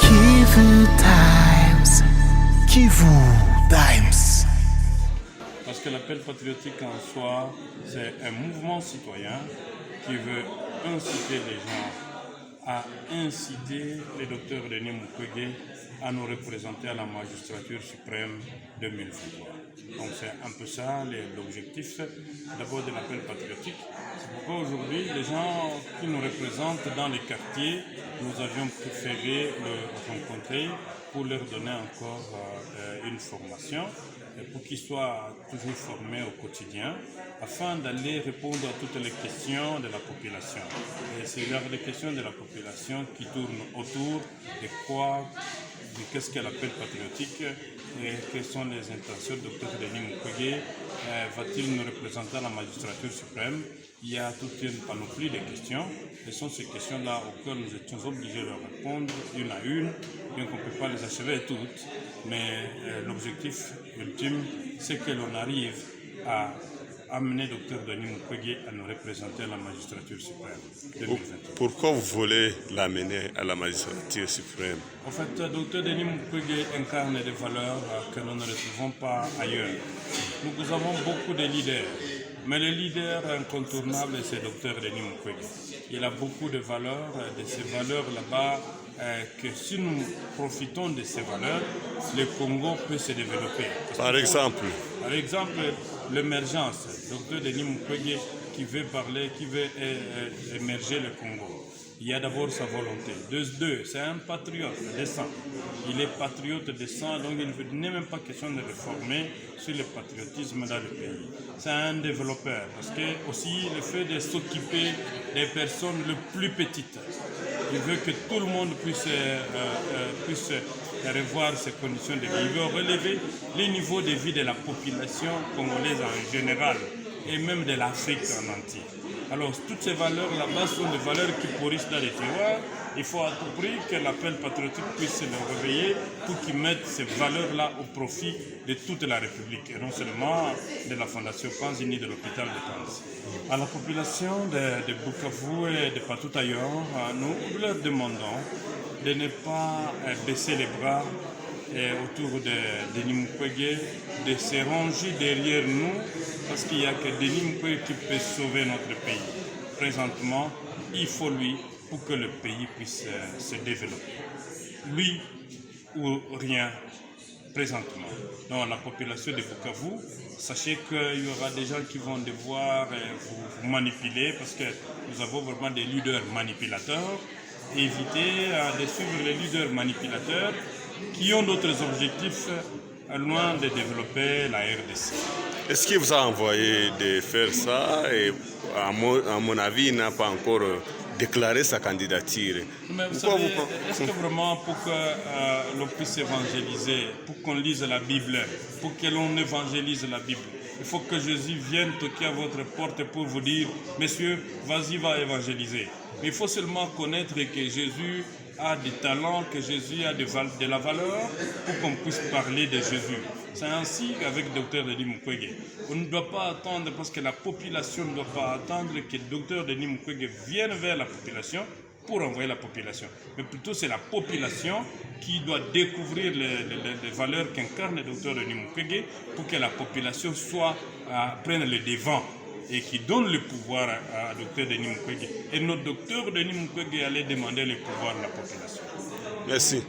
Kivu Times. Kivu Times. Parce que l'appel patriotique en soi, c'est un mouvement citoyen qui veut inciter les gens à inciter le docteur Denis Mukwege à nous représenter à la magistrature suprême 2023. Donc c'est un peu ça l'objectif d'abord de l'appel patriotique. C'est pourquoi aujourd'hui, les gens qui nous représentent dans les quartiers, nous avions préféré le rencontrer pour leur donner encore une formation, pour qu'ils soient toujours formés au quotidien, afin d'aller répondre à toutes les questions de la population. Et c'est les questions de la population qui tournent autour de quoi, de qu'est-ce qu'elle appelle patriotique, et quelles sont les intentions du Dr Denis Mukwege. Va-t-il nous représenter à la magistrature suprême? Il y a toute une panoplie de questions. Ce sont ces questions-là auxquelles nous étions obligés de répondre une à une, bien qu'on ne peut pas les achever toutes. Mais l'objectif ultime, c'est que l'on arrive à amener Dr Denis Mukwege à nous représenter à la magistrature suprême 2023. Pourquoi vous voulez l'amener à la magistrature suprême? En fait, Dr Denis Mukwege incarne des valeurs que nous ne retrouvons pas ailleurs. Nous avons beaucoup de leaders, mais le leader incontournable, c'est Dr Denis Mukwege. Il a beaucoup de valeurs, de ces valeurs là-bas, que si nous profitons de ces valeurs, le Congo peut se développer. Par exemple, l'émergence. Dr Denis Mukwege qui veut parler, qui veut émerger le Congo. Il y a d'abord sa volonté. Deux, c'est un patriote de sang. Il est patriote de sang, donc il n'est même pas question de réformer sur le patriotisme dans le pays. C'est un développeur, parce que aussi le fait de s'occuper des personnes les plus petites. Il veut que tout le monde puisse revoir ses conditions de vie. Il veut relever les niveaux de vie de la population congolaise en général et même de l'Afrique en entier. Alors, toutes ces valeurs là-bas sont des valeurs qui pourrissent dans les tiroirs. Il faut à tout prix que l'appel patriotique puisse les réveiller pour qu'ils mettent ces valeurs-là au profit de toute la République et non seulement de la Fondation Panzi ni de l'hôpital de Panzi. À la population de Bukavu et de partout ailleurs, nous leur demandons de ne pas baisser les bras autour de Denis Mukwege, de se ranger derrière nous, parce qu'il n'y a que Denis Mukwege qui peut sauver notre pays. Présentement, il faut lui pour que le pays puisse se développer. Lui ou rien, présentement. Donc la population de Bukavu, sachez qu'il y aura des gens qui vont devoir vous manipuler, parce que nous avons vraiment des leaders manipulateurs. Évitez de suivre les leaders manipulateurs qui ont d'autres objectifs loin de développer la RDC. Est-ce qu'il vous a envoyé de faire ça? Et à mon avis, il n'a pas encore déclaré sa candidature. Mais vous savez, est-ce que vraiment pour que l'on puisse évangéliser, pour qu'on lise la Bible, pour que l'on évangélise la Bible, il faut que Jésus vienne toquer à votre porte pour vous dire, messieurs, vas-y, va évangéliser. Mais il faut seulement connaître que Jésus a des talents, que Jésus a de la valeur pour qu'on puisse parler de Jésus. C'est ainsi qu'avec Dr Denis Mukwege. On ne doit pas attendre, parce que la population ne doit pas attendre que Dr Denis Mukwege vienne vers la population pour envoyer la population. Mais plutôt c'est la population qui doit découvrir les valeurs qu'incarne Dr Denis Mukwege pour que la population prenne le devant et qui donne le pouvoir à Dr Denis Mukwege. Et notre Dr Denis Mukwege allait demander le pouvoir à la population. Merci.